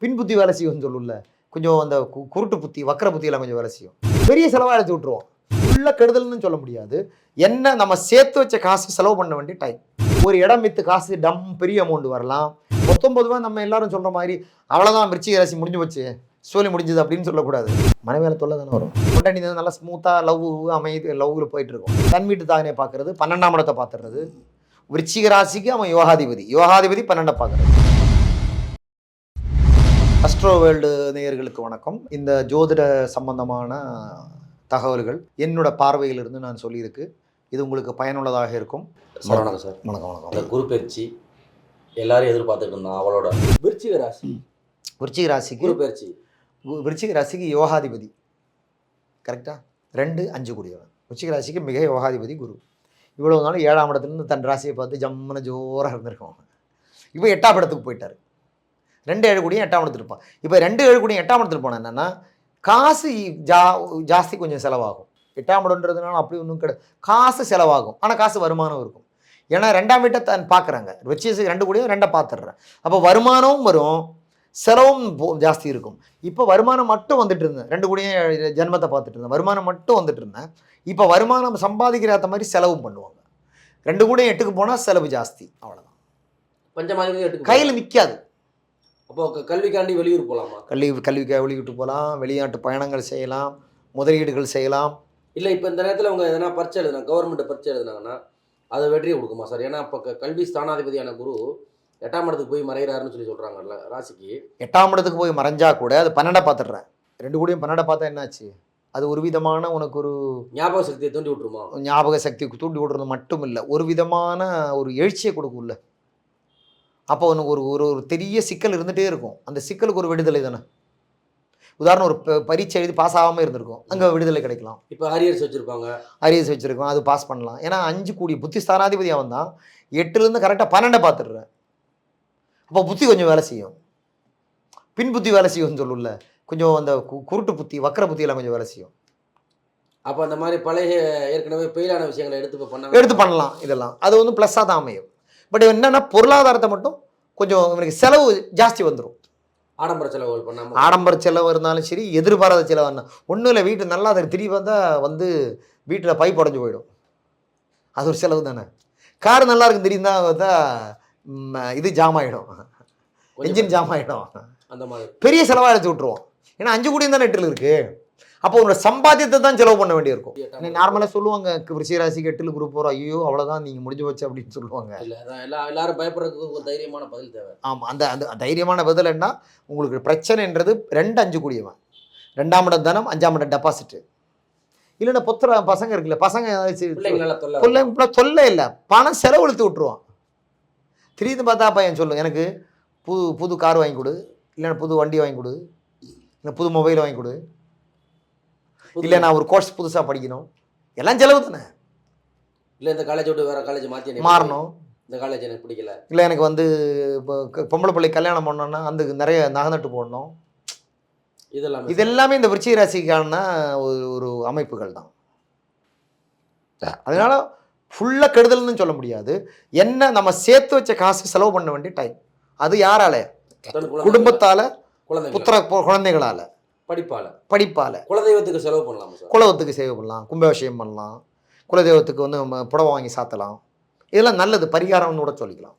பின்புத்தி வேலை செய்யும்னு சொல்லும்ல, கொஞ்சம் அந்த குருட்டு புத்தி வக்கர புத்தியெல்லாம் கொஞ்சம் வேலை செய்யும். பெரிய செலவாக எடுத்து விட்டுருவோம். உள்ள கெடுதல்னு சொல்ல முடியாது. என்ன நம்ம சேர்த்து வச்ச காசு செலவு பண்ண வேண்டிய டைம். ஒரு இடம் வித்து காசு பெரிய அமௌண்ட் வரலாம். 19 நம்ம எல்லாரும் சொல்ற மாதிரி அவ்வளோதான் விருச்சிக ராசி முடிஞ்சு போச்சு, சோலி முடிஞ்சது அப்படின்னு சொல்லக்கூடாது. மனைவியால தொல்லை தானே வரும். கொண்டாடி நல்லா ஸ்மூத்தாக லவ்வில் போயிட்டு இருக்கும். தன் வீட்டு தாகனை பார்க்கறது, 12ஆம் இடத்தை பார்த்துடுறது. விருச்சிக ராசிக்கு அவன் யோகாதிபதி 12 பார்க்கறது. அஸ்ட்ரோ வேர்ல்டு நேயர்களுக்கு வணக்கம். இந்த ஜோதிட சம்பந்தமான தகவல்கள் என்னோட பார்வையிலிருந்து நான் சொல்லியிருக்கு. இது உங்களுக்கு பயனுள்ளதாக இருக்கும். வணக்கம் சார். வணக்கம் வணக்கம். அந்த குரு பயிற்சி எல்லாரும் எதிர்பார்த்துட்டு இருந்தான். அவளோட விருச்சிக ராசி, விருச்சிக ராசிக்கு குரு பயிற்சி, விருச்சிக ராசிக்கு யோகாதிபதி கரெக்டாக 2-5 கூடியவன். விருச்சிக ராசிக்கு மிக யோகாதிபதி குரு. இவ்வளோ நாள் 7ஆம் இடத்துலேருந்து தன் ராசியை பார்த்து ஜம்முன ஜோராக இருந்திருக்கோம். இப்போ 8ஆம் இடத்துக்கு போயிட்டார். 2-7 கூடியும் 8ஆம் இடத்துல இருப்பான். இப்போ 2-7 கூடியும் 8ஆம் இடத்துல போனால் என்னென்னா காசு ஜாஸ்தி கொஞ்சம் செலவாகும். 8ஆம் இடம்ன்றதுனால அப்படி ஒன்றும் கிடையாது. காசு செலவாகும், ஆனால் காசு வருமானம் இருக்கும். ஏன்னா 2ஆம் வீட்டை தான் பார்க்குறாங்க. வச்சு 2 கூடியும் 2 பார்த்துடுறேன். அப்போ வருமானமும் வரும், செலவும் ஜாஸ்தி இருக்கும். இப்போ வருமானம் மட்டும் வந்துட்டு இருந்தேன். 2 கூடியும் ஜென்மத்தை பார்த்துட்டு இருந்தேன். வருமானம் மட்டும் வந்துட்டு இருந்தேன். இப்போ வருமானம் சம்பாதிக்கிற மாதிரி செலவும் பண்ணுவாங்க. 2 கூடியும் 8க்கு போனால் செலவு ஜாஸ்தி, அவ்வளோதான். பஞ்சமாதிரி கையில் நிற்காது. அப்போ கல்விக்காண்டி வெளியூர் போகலாமா? கல்விக்காக வெளியிட்டு போகலாம், வெளிநாட்டு பயணங்கள் செய்யலாம், முதலீடுகள் செய்யலாம். இல்லை, இப்போ இந்த நேரத்தில் அவங்க எதனா பரீட்சை எழுதுனாங்க, கவர்மெண்ட் பரீட்சை எழுதுனாங்கன்னா அதை வெற்றியை கொடுக்குமா சார்? ஏன்னா இப்போ கல்வி ஸ்தானாதிபதியான குரு 8ஆம் இடத்துக்கு போய் மறைகிறாருன்னு சொல்லி சொல்கிறாங்கல்ல ராசிக்கு. 8ஆம் இடத்துக்கு போய் மறைஞ்சா கூட அது 12 பார்த்துடுறேன். 2 கூடியும் 12 பார்த்தா என்னாச்சு? அது ஒரு விதமான உனக்கு ஒரு ஞாபக சக்தியை தூண்டி விட்டுருமா? ஞாபக சக்தி தூண்டி விடுறது மட்டும் இல்லை, ஒரு விதமான ஒரு எழுச்சியை கொடுக்கும்ல. அப்போ உனக்கு ஒரு பெரிய சிக்கல் இருந்துகிட்டே இருக்கும். அந்த சிக்கலுக்கு ஒரு விடுதலை தானே. உதாரணம், ஒரு பரீட்சை எழுதி பாஸ் ஆகாமல் இருந்திருக்கும், அங்கே விடுதலை கிடைக்கலாம். இப்போ அரியர்ஸ் வச்சுருப்பாங்க, அரியர்ஸ் வச்சுருக்கோம், அது பாஸ் பண்ணலாம். ஏன்னா 5 கூடிய புத்தி ஸ்தானாதிபதி அவன் தான். 8லேருந்து கரெக்டாக 12 பார்த்துடுறேன். அப்போ புத்தி கொஞ்சம் வேலை செய்யும், பின்புத்தி வேலை செய்யும்னு சொல்லும்ல, கொஞ்சம் அந்த குருட்டு புத்தி வக்கர புத்தியெல்லாம் கொஞ்சம் வேலை செய்யும். அப்போ அந்த மாதிரி பழைய ஏற்கனவே பெயிலான விஷயங்களை எடுத்து பண்ணலாம். இதெல்லாம் அது வந்து ப்ளஸ்ஸாக தான் அமையும். பட் என்னென்னா பொருளாதாரத்தை மட்டும் கொஞ்சம் இவனுக்கு செலவு ஜாஸ்தி வந்துடும். ஆடம்பர செலவுகள் பண்ணாமல், ஆடம்பர செலவு இருந்தாலும் சரி, எதிர்பாராத செலவு இருந்தால் ஒன்றும் இல்லை. வீட்டு நல்லா அதை திரும்பி வந்தால் வந்து வீட்டில் பைப் உடஞ்சி போயிடும், அது ஒரு செலவு தானே. கார் நல்லா இருக்குன்னு தெரியும் தான் பார்த்தா இது ஜாம் ஆகிடும், என்ஜின் ஜாம் ஆகிடும். அந்த மாதிரி பெரிய செலவாக எடுத்து விட்ருவோம். ஏன்னா 5 கூடியும் தானே 8ல் இருக்குது. அப்போ உங்களோட சம்பாத்தியத்தை தான் செலவு பண்ண வேண்டியிருக்கும். நார்மலாக சொல்லுவாங்க, விருச்சிக ராசிக்கு 8ல் குரு போகிறோம், ஐயோ அவ்வளோதான் நீங்கள் முடிஞ்சு வச்சு அப்படின்னு சொல்லுவாங்க. எல்லாரும் பயப்படுறதுக்கு ஒரு தைரியமான பதில் தேவை. ஆமாம், அந்த தைரியமான பதில் என்ன? உங்களுக்கு பிரச்சனைன்றது 2-5 கூடியவன், 2ஆம் இடம் தனம், 5ஆம் இடம் டெபாசிட்டு. இல்லைன்னா பொத்துற பசங்க இருக்குல்ல, பசங்க ஏதாச்சும் தொல்லை இல்லை, பணம் செலவு இழுத்து விட்டுருவான். திடீர்னு பார்த்தா பையன் சொல்லும், எனக்கு புது கார் வாங்கி கொடு, இல்லைன்னா புது வண்டி வாங்கி கொடு, இல்லை புது மொபைல் வாங்கி கொடு, இல்லை நான் ஒரு கோர்ஸ் புதுசாக படிக்கணும். எல்லாம் செலவு தானே. இல்லை இந்த காலேஜ் விட்டு வேறு காலேஜ் மாறணும், இந்த காலேஜ் எனக்கு பிடிக்கல, இல்லை எனக்கு வந்து இப்போ பொம்பளை பிள்ளை கல்யாணம் பண்ணோன்னா அந்த நிறைய நகை நட்டு போடணும். இதெல்லாமே இந்த விருச்சிக ராசிக்கான ஒரு அமைப்புகள் தான். அதனால ஃபுல்லாக கெடுதல்னு சொல்ல முடியாது. என்ன நம்ம சேர்த்து வச்ச காசு செலவு பண்ண வேண்டிய டைம். அது யாரால? குடும்பத்தால், குழந்தைகளால், படிப்பால். குலதெய்வத்துக்கு செலவு பண்ணலாம், குலதெய்வத்துக்கு சேவை பண்ணலாம், கும்பாபிஷேகம் பண்ணலாம், குலதெய்வத்துக்கு வந்து நம்ம புடவை வாங்கி சாத்தலாம். இதெல்லாம் நல்லது, பரிகாரம்னு கூட சொல்லிக்கலாம்.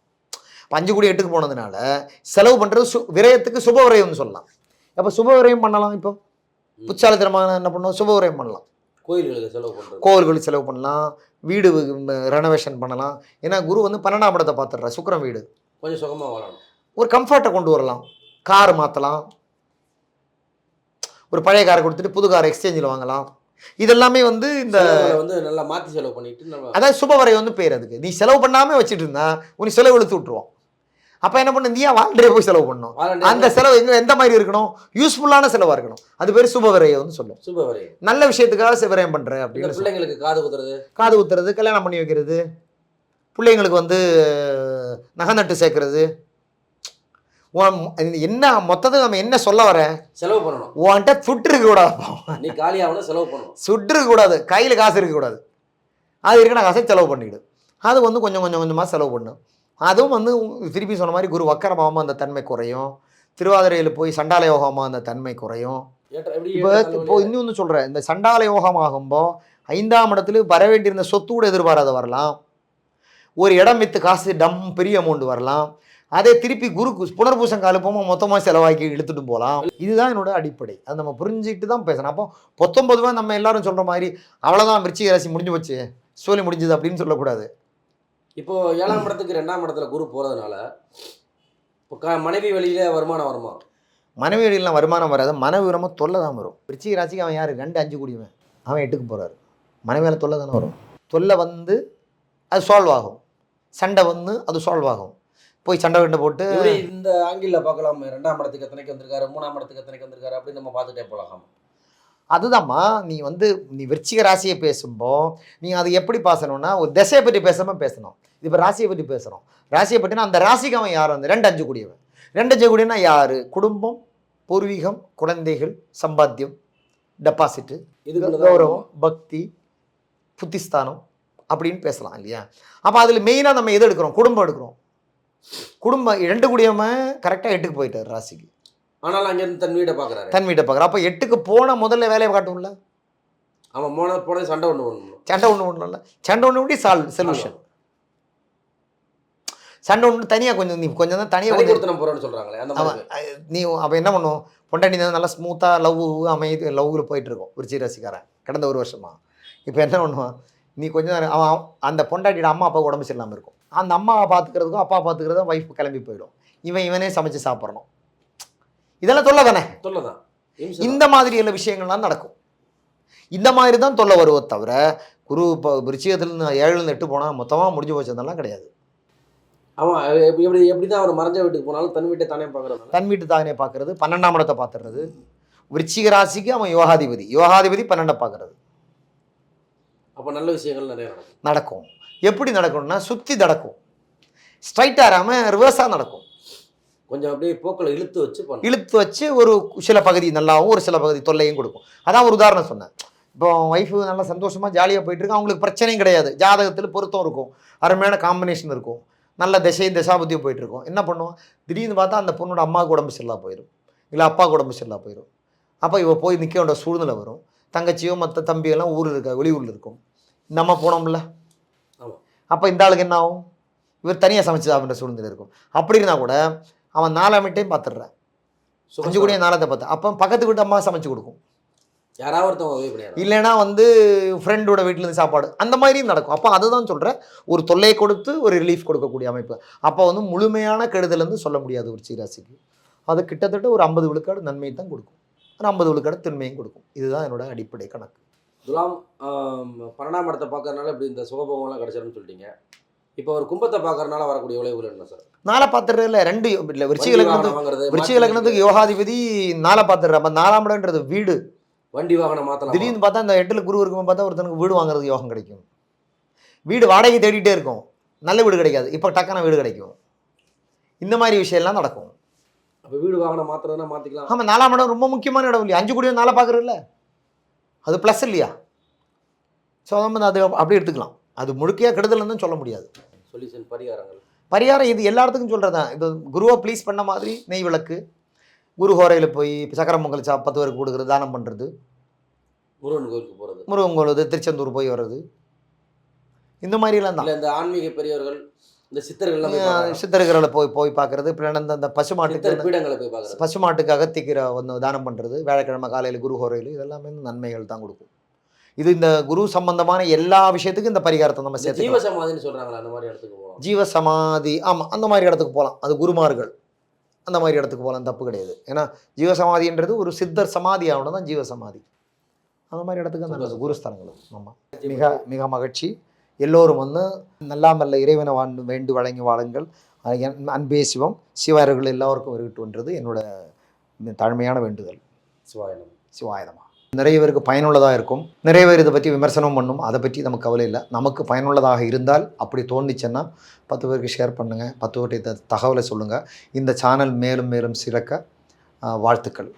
5 கூடி 8க்கு போனதுனால செலவு பண்ணுறது விரயத்துக்கு சுப விரயம்னு சொல்லலாம். அப்போ சுப விரயம் பண்ணலாம். இப்போ புச்சாலித்தனமாக என்ன பண்ணுவோம், சுப விரயம் பண்ணலாம். கோவில்களுக்கு செலவு பண்ணலாம், வீடு ரெனோவேஷன் பண்ணலாம். ஏன்னா குரு வந்து 12ஆம் இடத்தை பார்த்துடுற சுக்கிரன் வீடு, கொஞ்சம் சுகமாக வாழணும், ஒரு கம்ஃபர்ட்டை கொண்டு வரலாம். கார் மாற்றலாம், ஒரு பழைய காரை கொடுத்துட்டு புது காரை எக்ஸ்சேஞ்சில் வாங்கலாம். இதெல்லாமே வந்து இந்த நல்லா மாற்றி செலவு பண்ணிட்டு, அதாவது சுபவரை வந்து பேர். அதுக்கு நீ செலவு பண்ணாமல் வச்சுட்டு இருந்தா உனக்கு செலவு இழுத்து விட்டுருவோம். அப்போ என்ன பண்ண, நீ ஏன் வாலண்டரியாக போய் செலவு பண்ணணும்? அந்த செலவு எந்த மாதிரி இருக்கணும்? யூஸ்ஃபுல்லான செலவாக இருக்கணும். அது பேர் சுபவரையை வந்து சொல்லும். சுபவரை நல்ல விஷயத்துக்காக சிவரயம் பண்ணுறேன் அப்படின்னு. பிள்ளைங்களுக்கு காது குத்துறது, கல்யாணம் பண்ணி வைக்கிறது, பிள்ளைங்களுக்கு வந்து நகை நட்டு சேர்க்கறது. என்ன மொத்தத்தை நம்ம என்ன சொல்ல வர? செலவு பண்ணணும். உன்கிட்ட சுட்டு இருக்கக்கூடாது, நீ காலியாகணும், செலவு பண்ணணும். சுட்டு இருக்கக்கூடாது, கையில் காசு இருக்கக்கூடாது. அது இருக்கிற காசை செலவு பண்ணிவிடு. அது வந்து கொஞ்சமாக செலவு பண்ணும். அதுவும் வந்து திருப்பி சொன்ன மாதிரி குரு வக்கரமாகவும் அந்த தன்மை குறையும். திருவாதிரையில் போய் சண்டால யோகமாக அந்த தன்மை குறையும். எப்படி இப்போ இன்னொன்று சொல்கிறேன், இந்த சண்டால யோகம் ஆகும்போது 5ஆம் இடத்துல வர வேண்டியிருந்த சொத்து கூட எதிர்பாராத வரலாம். ஒரு இடம் விற்று காசு பெரிய அமௌண்ட் வரலாம். அதே திருப்பி குரு புனர்பூசம் காலப்போமா மொத்தமாக செலவாக்கி இழுத்துட்டு போகலாம். இதுதான் என்னோட அடிப்படை. அதை நம்ம புரிஞ்சுக்கிட்டு தான் பேசணும். அப்போ 19 நம்ம எல்லாரும் சொல்கிற மாதிரி அவ்வளோதான் விருச்சிக ராசி முடிஞ்சு போச்சு, சோலி முடிஞ்சது அப்படின்னு சொல்லக்கூடாது. இப்போ 7ஆம் இடத்துக்கு 2ஆம் இடத்துல குரு போகிறதுனால இப்போ மனைவி வழியில வருமானம் வருமா? மனைவி வழியிலாம் வருமானம் வராது, மனவிரம தொல்லை தான் வரும். விருச்சிக ராசிக்கு அவன் யார்? 2, 5 கூடியவன். அவன் 8க்கு போகிறாரு. மனைவியால் தொல்லை தானே வரும். தொல்லை வந்து அது சால்வ் ஆகும், சண்டை வந்து அது சால்வ் ஆகும். போய் சண்டை கண்டு போட்டு இந்த ஆங்கிளில் பார்க்கலாம், 2ஆம் இடத்துக்கு எத்தனைக்கு வந்திருக்காரு, 3ஆம் இடத்துக்கு எத்தனைக்கு வந்திருக்காரு அப்படின்னு நம்ம பார்த்துட்டே போகலாம். அதுதான்மா, நீ விருச்சிக ராசியை பேசும்போது நீ அதை எப்படி பேசணும்னா ஒரு திசையை பற்றி பேசாமல் பேசணும். இப்போ ராசியை பற்றி பேசுகிறோம். ராசியை பற்றினா அந்த ராசிக்கு அவன் யார்? வந்து 2, 5 கூடியவன். 2, 5 கூடியனா யார்? குடும்பம், பூர்வீகம், குழந்தைகள், சம்பாத்தியம், டெபாசிட்டு, கௌரவம், பக்தி, புத்திஸ்தானம் அப்படின்னு பேசலாம் இல்லையா? அப்போ அதில் மெயினாக நம்ம எது எடுக்கிறோம்? குடும்பம் எடுக்கிறோம். குடும்பம் 2 கூடியவன் கரெக்டாக 8க்கு போயிட்டார் ராசிக்கு. ஆனால் அங்கேருந்து தன் வீட்டை பார்க்குறாரு. தன் வீட்டை பார்க்குறான். அப்போ 8க்கு போன முதல்ல வேலையை காட்டும்ல. அவன் போன சண்டை ஒன்று பண்ணணும். சண்டை ஒன்று சண்டை ஒன்று எப்படி சொல்யூஷன். சண்டை ஒன்று தனியாக நீ கொஞ்சம் தான் தனியாக கொடுத்து போகிறோன்னு சொல்கிறாங்களே அந்த மாதிரி. நீ அப்போ என்ன பண்ணும்? பொண்டாட்டி நல்லா ஸ்மூத்தாக லவ்வில் போயிட்டுருக்கோம் விருச்சிக ராசிக்காரன் கடந்த 1 வருஷமா. இப்போ என்ன பண்ணுவான்? நீ கொஞ்சம் அவன் அந்த பொண்டாட்டியோட அம்மா அப்பா உடம்பு சரியில்லாமல் இருக்கும். அந்த அம்மாவை பார்த்துக்கிறதுக்கும் அப்பா பார்த்துக்கிறதும் ஒய்ஃப் கிளம்பி போயிடும். இவனே சமைச்சு சாப்பிட்றணும். இதெல்லாம் தொல்லை தானே? தொல்லை தான். இந்த மாதிரியான விஷயங்கள்லாம் நடக்கும். இந்த மாதிரி தான் தொல்லை வருவோ தவிர குரு இப்போ விருச்சிகத்துலேருந்து 7லேருந்து 8 போனால் மொத்தமாக முடிஞ்சு போச்சதெல்லாம் கிடையாது. அவன் எப்படி தான் அவர் மறைஞ்ச வீட்டுக்கு போனாலும் தன் வீட்டை தானே பார்க்குறது. தன் வீட்டு தானே பார்க்குறது, 12ஆம் இடத்தை பார்த்துடுறது. விருச்சிக ராசிக்கு அவன் யோகாதிபதி 12 பார்க்குறது. அப்போ நல்ல விஷயங்கள் நிறைய நடக்கும். எப்படி நடக்கும்னா சுற்றி நடக்கும், ஸ்ட்ரைட்டாக இராமல் ரிவர்ஸாக நடக்கும். கொஞ்சம் அப்படியே போக்கில் இழுத்து வச்சு ஒரு சில பகுதி நல்லாவும் ஒரு சில பகுதி தொல்லையும் கொடுக்கும். அதான் ஒரு உதாரணம் சொன்னேன். இப்போ ஒய்ஃபு நல்லா சந்தோஷமாக ஜாலியாக போயிட்டுருக்கு, அவங்களுக்கு பிரச்சனையும் கிடையாது, ஜாதகத்தில் பொருத்தம் இருக்கும், அருமையான காம்பினேஷன் இருக்கும், நல்ல தசாபுத்தியும் போயிட்டுருக்கும். என்ன பண்ணுவோம்? திடீர்னு பார்த்தா அந்த பொண்ணோட அம்மாவுக்கு உடம்பு சரியில்லாம போயிடும், இல்லை அப்பாவுக்கு உடம்பு சரியில்லாம போயிடும். அப்போ இவ போய் நிற்க வேண்டிய சூழ்நிலை வரும். தங்கச்சியோ மற்ற தம்பியெல்லாம் வெளியூரில் இருக்கும், நம்ம போனோம்ல. அப்போ இந்த ஆளுக்கு என்ன ஆகும்? இவர் தனியாக சமைச்சு சாப்பிட்ற சூழ்நிலை இருக்கும். அப்படி இருந்தால் கூட அவன் 4ஆம் வீட்டையும் பார்த்துடுறான், 5 கூடிய 4ஆத்தை பார்த்து. அப்போ பக்கத்து வீட்டு அம்மா சமைச்சு கொடுக்கும், யாராவது இல்லைன்னா ஃப்ரெண்டோட வீட்டிலேருந்து சாப்பாடு, அந்த மாதிரியும் நடக்கும். அப்போ அதுதான் சொல்கிறேன், ஒரு தொல்லையை கொடுத்து ஒரு ரிலீஃப் கொடுக்கக்கூடிய அமைப்பு. அப்போ முழுமையான கெடுதல்னு சொல்ல முடியாது விருச்சிக ராசிக்கு. அது கிட்டத்தட்ட ஒரு 50 விழுக்காடு நன்மையை தான் கொடுக்கும், ஒரு 50 விழுக்காடு திண்மையும் கொடுக்கும். இதுதான் என்னோட அடிப்படை கணக்கு. துலாம் 12ஆம் இடத்தை பார்க்கறதுனால இப்படி இந்த சுகபோகம்லாம் கிடைச்சிருன்னு சொல்லிட்டீங்க. இப்போ ஒரு கும்பத்தை பார்க்கறதுனால வரக்கூடிய விளைவுகள் என்ன சார்? 4 பார்த்துடுறதுல 2 இல்லை. விருச்சிக லக்னத்துக்கு யோகாதிபதி 4 பார்த்துடுற. அப்போ 4ஆம் இடம்ன்றது வீடு, வண்டி வாகனம் மாற்றலாம். திடீர்னு பார்த்தா அந்த 8ல் குரு இருக்கும்போது பார்த்தா ஒருத்தனுக்கு வீடு வாங்குறதுக்கு யோகம் கிடைக்கும். வீடு வாடகை தேடிட்டே இருக்கும், நல்ல வீடு கிடைக்காது, இப்போ டக்கான வீடு கிடைக்கும். இந்த மாதிரி விஷயம்லாம் நடக்கும். அப்போ வீடு வாகனம் மாற்றுறதுனா மாற்றிக்கலாம். ஆமாம், 4ஆம் இடம் ரொம்ப முக்கியமான இடம் இல்லையா? 5 கூடிய 4 பார்க்குறதில்ல, அது ப்ளஸ் இல்லையா? ஸோ அது அப்படி எடுத்துக்கலாம். அது முழுக்கையாக கெடுதல்னு சொல்ல முடியாது. சொல்யூஷன் பரிகாரம் இது எல்லாத்துக்கும் சொல்கிறது தான். இது குருவை ப்ளீஸ் பண்ண மாதிரி நெய் விளக்கு, குரு ஹோரையில் போய் சக்கரை பொங்கல் 10 பேருக்கு கொடுக்குறது, தானம் பண்ணுறது, முருகன் கோயிலுக்கு போகிறது, முருகன் கோயில் திருச்செந்தூர் போய் வர்றது, இந்த மாதிரிலாம் தான். இந்த ஆன்மீக பெரியவர்கள், இந்த சித்தர்களை போய் பார்க்குறது. அந்த பசுமாட்டுக்கு பசுமாட்டுக்கு அகத்திக்கிற தானம் பண்ணுறது, வியாழக்கிழமை காலையில் குரு ஹோரையில், இதெல்லாமே நன்மைகள் தான் கொடுக்கும். இது இந்த குரு சம்பந்தமான எல்லா விஷயத்துக்கும் இந்த பரிகாரத்தை நம்ம சேர்த்து. ஜீவசமாதின்னு சொல்கிறாங்களா, அந்த மாதிரி இடத்துக்கு போகலாம். ஜீவசமாதி, ஆமாம், அந்த மாதிரி இடத்துக்கு போகலாம். அது குருமார்கள் அந்த மாதிரி இடத்துக்கு போகலாம், தப்பு கிடையாது. ஏன்னா ஜீவசமாதின்றது ஒரு சித்தர் சமாதி ஆகணும் தான் ஜீவசமாதி. அந்த மாதிரி இடத்துக்கு அந்த குருஸ்தலங்கள். ஆமாம், மிக மிக மகிழ்ச்சி. எல்லோரும் நல்லாமல்ல இறைவனை வேண்டு வழங்கி வாழுங்கள். அன்பே சிவம், சிவாயர்கள் எல்லோருக்கும் வருகிட்டுன்றது என்னோட தாழ்மையான வேண்டுதல். சிவாயனமா. நிறைய பேருக்கு பயனுள்ளதாக இருக்கும். நிறைய பேர் இதை பற்றி விமர்சனம் பண்ணும், அதை பற்றி நமக்கு கவலை இல்லை. நமக்கு பயனுள்ளதாக இருந்தால் அப்படி தோணுச்சுன்னா 10 பேருக்கு ஷேர் பண்ணுங்கள், 10 பேர்கிட்ட தகவலை சொல்லுங்கள். இந்த சேனல் மேலும் மேலும் சிறக்க வாழ்த்துக்கள்.